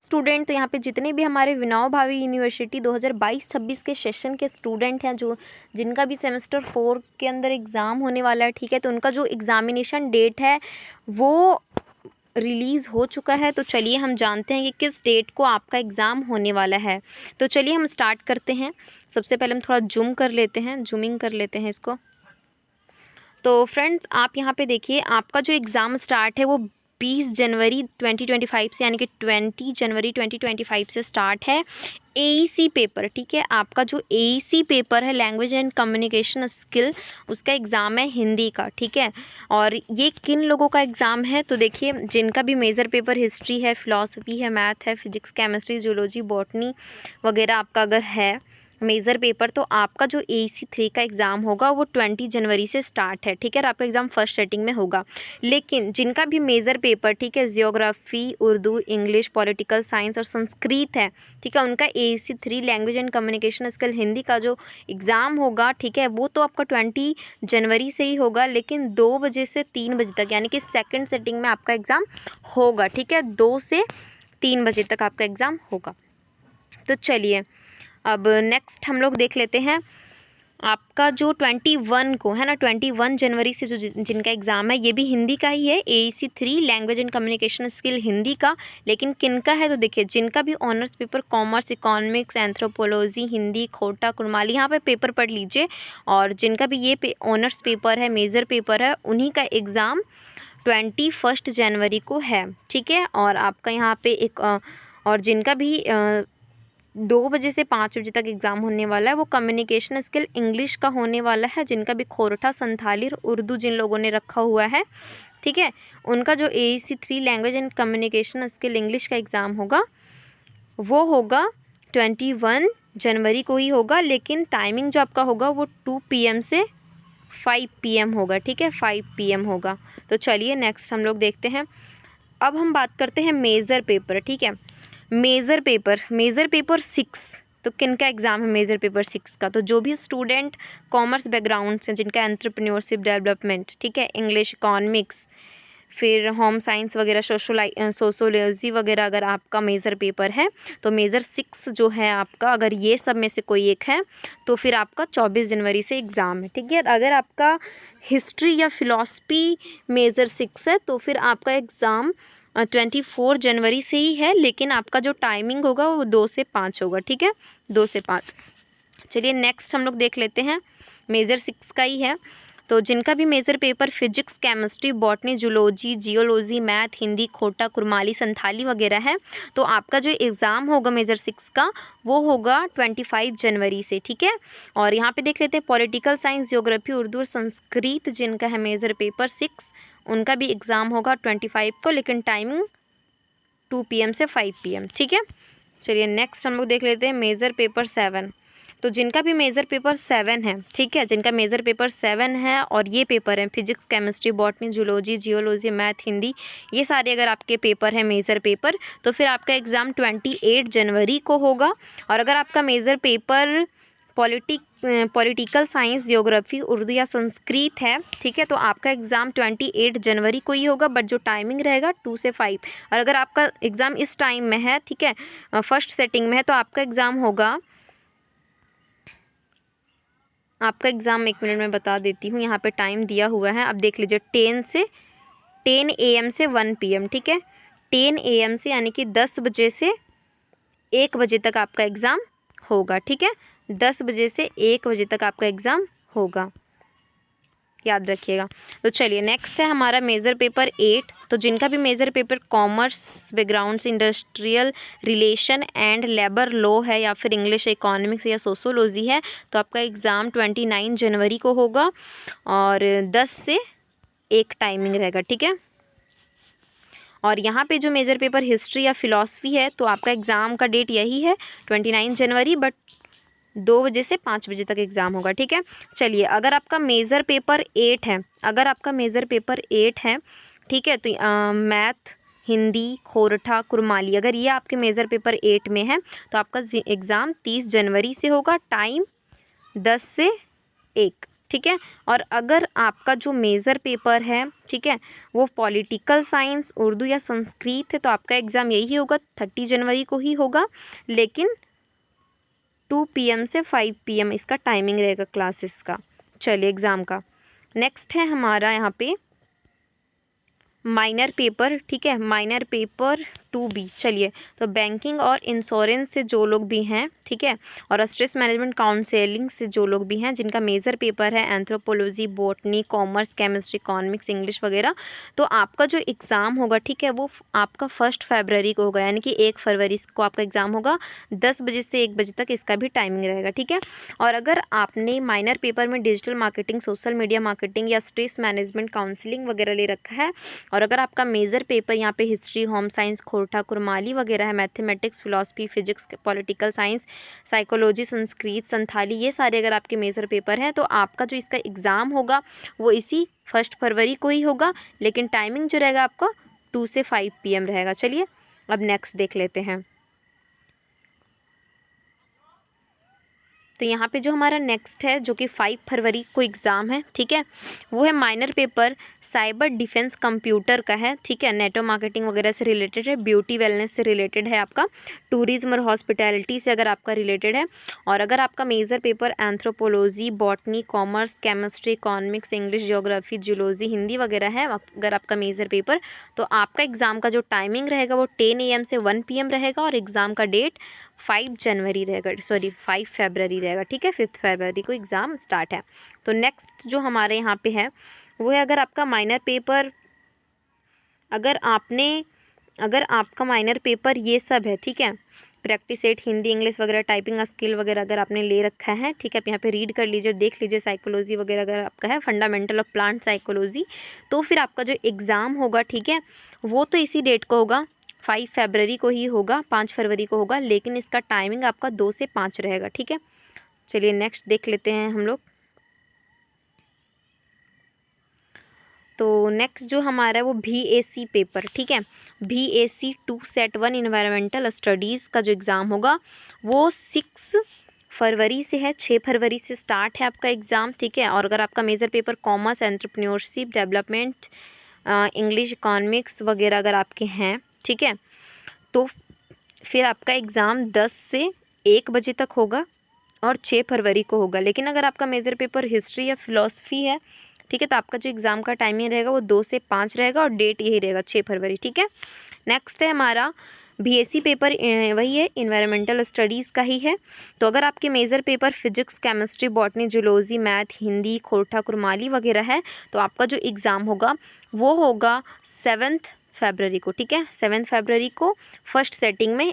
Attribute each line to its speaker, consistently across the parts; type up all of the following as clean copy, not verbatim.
Speaker 1: Student, तो यहाँ पे जितने भी हमारे विनोबा भावे यूनिवर्सिटी 2022-26 के सेशन के स्टूडेंट हैं, जो जिनका भी सेमेस्टर 4 के अंदर एग्ज़ाम होने वाला है, ठीक है, तो उनका जो एग्ज़ामिनेशन डेट है वो रिलीज़ हो चुका है। तो चलिए हम जानते हैं कि किस डेट को आपका एग्ज़ाम होने वाला है। तो चलिए हम स्टार्ट करते हैं। सबसे पहले हम थोड़ा जूम कर लेते हैं, जूमिंग कर लेते हैं इसको। तो फ्रेंड्स, आप यहाँ पे देखिए, आपका जो एग्ज़ाम स्टार्ट है वो 20 जनवरी 2025 से, यानी कि 20 जनवरी 2025 से स्टार्ट है। एईसी पेपर, ठीक है, आपका जो एईसी पेपर है, लैंग्वेज एंड कम्युनिकेशन स्किल, उसका एग्ज़ाम है हिंदी का, ठीक है। और ये किन लोगों का एग्ज़ाम है? तो देखिए, जिनका भी मेजर पेपर हिस्ट्री है, फ़िलासफ़ी है, मैथ है, फिजिक्स, केमिस्ट्री, जूलॉजी, बॉटनी वगैरह आपका अगर है मेज़र पेपर, तो आपका जो एईसी 3 का एग्ज़ाम होगा वो 20 जनवरी से स्टार्ट है, ठीक है, और आपका एग्ज़ाम फर्स्ट सेटिंग में होगा। लेकिन जिनका भी मेज़र पेपर, ठीक है, geography, Urdu, English, political science और संस्कृत है, ठीक है, उनका AEC 3 language and communication skill Hindi का जो एग्ज़ाम होगा, ठीक है, वो तो आपका 20 जनवरी से ही होगा, लेकिन 2 बजे से 3 बजे तक, यानी कि सेकेंड सेटिंग में आपका एग्ज़ाम होगा, ठीक है, 2 से 3 बजे तक आपका एग्ज़ाम होगा। तो चलिए अब नेक्स्ट हम लोग देख लेते हैं, आपका जो 21 को है ना, 21 जनवरी से जो जिनका एग्ज़ाम है, ये भी हिंदी का ही है, AEC 3 language and communication skill Hindi का। लेकिन किनका है? तो देखिए, जिनका भी honours paper commerce, economics, anthropology, Hindi, Khortha, Kurmali, यहाँ पे पेपर पढ़ लीजिए। और जिनका भी ये ऑनर्स पेपर है, मेजर पेपर है, उन्हीं का एग्ज़ाम 21 जनवरी को है, ठीक है। और आपका यहाँ पे एक और जिनका भी 2 बजे से 5 बजे तक एग्ज़ाम होने वाला है, वो कम्युनिकेशन स्किल इंग्लिश का होने वाला है। जिनका भी खोरठा, संथाली और उर्दू जिन लोगों ने रखा हुआ है, ठीक है, उनका जो AEC 3 language and communication skill English का एग्ज़ाम होगा वो होगा 21 जनवरी को ही होगा। लेकिन टाइमिंग जो आपका होगा वो 2 PM से 5 PM होगा, ठीक है, 5 PM होगा। तो चलिए नेक्स्ट हम लोग देखते हैं। अब हम बात करते हैं मेज़र पेपर, ठीक है। मेज़र पेपर 6, तो किन का एग्ज़ाम है मेज़र पेपर 6 का? तो जो भी स्टूडेंट कॉमर्स बैकग्राउंड से, जिनका एंटरप्रेन्योरशिप डेवलपमेंट, ठीक है, इंग्लिश, इकोनॉमिक्स, फिर होम साइंस वगैरह, सोशोलॉजी वगैरह अगर आपका मेज़र पेपर है, तो मेज़र 6 जो है आपका, अगर ये सब में से कोई एक है, तो फिर आपका 24 जनवरी से एग्ज़ाम है, ठीक है। अगर आपका हिस्ट्री या फ़िलासफ़ी मेज़र 6 है, तो फिर आपका एग्ज़ाम 24 जनवरी से ही है, लेकिन आपका जो टाइमिंग होगा वो 2 से 5 होगा, ठीक है, 2 से 5। चलिए नेक्स्ट हम लोग देख लेते हैं, मेज़र 6 का ही है। तो जिनका भी measure paper physics, chemistry, botany, zoology, geology, math, Hindi, Khortha, Kurmali, Santhali वगैरह है, तो आपका जो एग्ज़ाम होगा मेज़र 6 का वो होगा 25 जनवरी से, ठीक है। और यहाँ पे देख लेते हैं पॉलिटिकल साइंस, ज्योग्राफी, उर्दू और संस्कृत जिनका है मेज़र पेपर 6, उनका भी एग्ज़ाम होगा 25 को, लेकिन टाइमिंग 2 PM से 5 PM, ठीक है। चलिए नेक्स्ट हम लोग देख लेते हैं मेज़र पेपर 7। तो जिनका भी मेज़र पेपर 7 है, ठीक है, जिनका मेज़र पेपर 7 है और ये पेपर है physics, chemistry, botany, zoology, geology, math, Hindi, ये सारे अगर आपके पेपर हैं मेज़र पेपर, तो फिर आपका एग्ज़ाम 28 जनवरी को होगा। और अगर आपका measure paper political science, geography, Urdu या संस्कृत है, ठीक है, तो आपका एग्ज़ाम 28 जनवरी को ही होगा, बट जो टाइमिंग रहेगा 2 से 5। और अगर आपका एग्ज़ाम इस टाइम में है, ठीक है, फर्स्ट सेटिंग में है, तो आपका एग्ज़ाम होगा, आपका एग्ज़ाम 1 मिनट में बता देती हूँ, यहाँ पे टाइम दिया हुआ है, अब देख लीजिए, 10 AM से 1 PM, ठीक है, 10 AM से, यानी कि 10 बजे से 1 बजे तक आपका एग्ज़ाम होगा, ठीक है, 10 बजे से 1 बजे तक आपका एग्ज़ाम होगा, याद रखिएगा। तो चलिए नेक्स्ट है हमारा मेज़र पेपर 8। तो जिनका भी मेज़र पेपर कॉमर्स बैकग्राउंड से, industrial relation and labour law है, या फिर इंग्लिश, इकोनॉमिक्स या सोशोलॉजी है, तो आपका एग्ज़ाम 29 जनवरी को होगा और 10 से 1 टाइमिंग रहेगा, ठीक है। और यहाँ पे जो मेजर पेपर हिस्ट्री या फ़िलासफ़ी है, तो आपका एग्ज़ाम का डेट यही है 29 जनवरी, बट 2 बजे से 5 बजे तक एग्ज़ाम होगा, ठीक है। चलिए, अगर आपका मेज़र पेपर 8 है, ठीक है, तो मैथ, हिंदी, खोरठा, कुरमाली, अगर ये आपके मेज़र पेपर 8 में है, तो आपका एग्ज़ाम 30 जनवरी से होगा, टाइम 10 से 1, ठीक है। और अगर आपका जो मेजर पेपर है, ठीक है, वो पॉलिटिकल साइंस, उर्दू या संस्कृत है, तो आपका एग्ज़ाम यही होगा, 30 जनवरी को ही होगा, लेकिन 2 PM से 5 PM इसका टाइमिंग रहेगा क्लासेस का। चलिए एग्ज़ाम का नेक्स्ट है हमारा यहाँ पे माइनर पेपर, ठीक है, माइनर पेपर 2B। चलिए, तो बैंकिंग और इंश्योरेंस से जो लोग भी हैं, ठीक है, और स्ट्रेस मैनेजमेंट काउंसलिंग से जो लोग भी हैं जिनका मेजर पेपर है anthropology, botany, commerce, chemistry, economics, English वगैरह, तो आपका जो एग्ज़ाम होगा, ठीक है, वो आपका 1 फरवरी को होगा, यानी कि 1 फरवरी को आपका एग्ज़ाम होगा। 10 बजे से 1 बजे तक इसका भी टाइमिंग रहेगा, ठीक है। और अगर आपने माइनर पेपर में digital marketing, social media marketing या स्ट्रेस मैनेजमेंट काउंसलिंग वगैरह ले रखा है, और अगर आपका मेजर पेपर यहाँ पे हिस्ट्री, होम साइंस, खोटा, कुरमाली वगैरह है, mathematics, philosophy, physics, political science, psychology, Sanskrit, Santhali, ये सारे अगर आपके मेजर पेपर हैं, तो आपका जो इसका एग्ज़ाम होगा वो इसी 1 फरवरी को ही होगा, लेकिन टाइमिंग जो रहेगा आपका 2 से 5 PM रहेगा। चलिए अब नेक्स्ट देख लेते हैं। तो यहाँ पे जो हमारा नेक्स्ट है, जो कि 5 फरवरी को एग्ज़ाम है, ठीक है, वो है minor paper cyber defence computer का है, ठीक है, नेटवर्क मार्केटिंग वगैरह से रिलेटेड है, ब्यूटी वेलनेस से रिलेटेड है, आपका टूरिज्म और हॉस्पिटैलिटी से अगर आपका रिलेटेड है। और अगर आपका major paper anthropology, botany, commerce, chemistry, economics, English, geography, geology, Hindi वगैरह है, अगर आपका मेजर पेपर, तो आपका एग्ज़ाम का जो टाइमिंग रहेगा वो 10 AM से 1 PM रहेगा, और एग्ज़ाम का डेट 5 जनवरी रहेगा, सॉरी 5 फरवरी रहेगा, ठीक है, 5 फरवरी को एग्ज़ाम स्टार्ट है। तो नेक्स्ट जो हमारे यहाँ पे है वो है, अगर आपका माइनर पेपर, अगर आपका माइनर पेपर ये सब है, ठीक है, प्रैक्टिस सेट, हिंदी, इंग्लिश वगैरह, टाइपिंग स्किल वगैरह अगर आपने ले रखा है, ठीक है, आप यहाँ पे रीड कर लीजिए, देख लीजिए, साइकोलॉजी वगैरह अगर आपका है, फंडामेंटल ऑफ प्लांट साइकोलॉजी, तो फिर आपका जो एग्ज़ाम होगा, ठीक है, वो तो इसी डेट को होगा, 5 फरवरी को ही होगा, 5 फरवरी को होगा, लेकिन इसका टाइमिंग आपका 2 से 5 रहेगा, ठीक है। चलिए नेक्स्ट देख लेते हैं हम लोग। तो नेक्स्ट जो हमारा है वो BAC पेपर, ठीक है, BAC 2 सेट 1 इन्वायरमेंटल स्टडीज़ का जो एग्ज़ाम होगा वो 6 फरवरी से है, 6 फरवरी से स्टार्ट है आपका एग्ज़ाम, ठीक है। और अगर आपका major paper commerce, entrepreneurship, development, English, economics वगैरह अगर आपके हैं, ठीक है, तो फिर आपका एग्ज़ाम 10 से 1 बजे तक होगा और 6 फरवरी को होगा। लेकिन अगर आपका मेजर पेपर हिस्ट्री या फिलॉसफी है, ठीक है, तो आपका जो एग्ज़ाम का टाइमिंग रहेगा वो 2 से 5 रहेगा, और डेट यही रहेगा 6 फरवरी, ठीक है। नेक्स्ट है हमारा BAC पेपर, वही है, इन्वायरमेंटल स्टडीज़ का ही है। तो अगर आपके major paper physics, chemistry, botany, zoology, math, Hindi, Khortha, Kurmali वगैरह है, तो आपका जो एग्ज़ाम होगा वो होगा 7 फरवरी को, ठीक है, 7 फरवरी को फर्स्ट सेटिंग में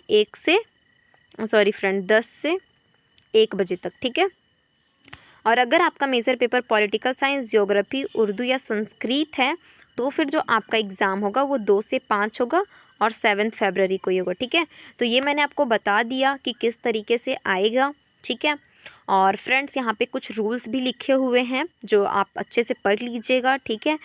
Speaker 1: 10 से 1 बजे तक, ठीक है। और अगर आपका major paper political science, geography, Urdu या संस्कृत है, तो फिर जो आपका एग्ज़ाम होगा वो 2 से 5 होगा, और 7 फरवरी को ही होगा, ठीक है। तो ये मैंने आपको बता दिया कि किस तरीके से आएगा, ठीक है। और फ्रेंड्स यहाँ पे कुछ रूल्स भी लिखे हुए हैं जो आप अच्छे से पढ़ लीजिएगा, ठीक है।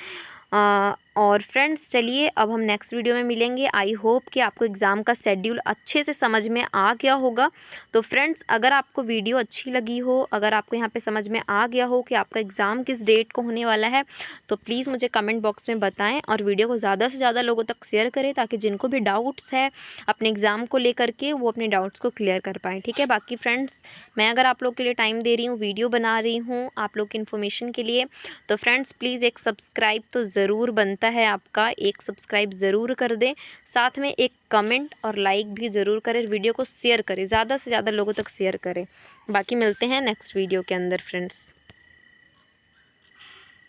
Speaker 1: और फ्रेंड्स चलिए अब हम नेक्स्ट वीडियो में मिलेंगे। आई होप कि आपको एग्ज़ाम का शेड्यूल अच्छे से समझ में आ गया होगा। तो फ्रेंड्स अगर आपको वीडियो अच्छी लगी हो, अगर आपको यहाँ पे समझ में आ गया हो कि आपका एग्ज़ाम किस डेट को होने वाला है, तो प्लीज़ मुझे कमेंट बॉक्स में बताएं, और वीडियो को ज़्यादा से ज़्यादा लोगों तक शेयर करें, ताकि जिनको भी डाउट्स है अपने एग्ज़ाम को लेकर के वो अपने डाउट्स को क्लियर कर पाएँ, ठीक है। बाकी फ्रेंड्स मैं अगर आप लोग के लिए टाइम दे रही हूँ, वीडियो बना रही हूँ आप लोग की इन्फॉर्मेशन के लिए, तो फ्रेंड्स प्लीज़ एक सब्सक्राइब तो ज़रूर बनता है आपका, एक सब्सक्राइब ज़रूर कर दें, साथ में एक कमेंट और लाइक भी ज़रूर करें, वीडियो को शेयर करें, ज़्यादा से ज़्यादा लोगों तक शेयर करें। बाकी मिलते हैं नेक्स्ट वीडियो के अंदर फ्रेंड्स।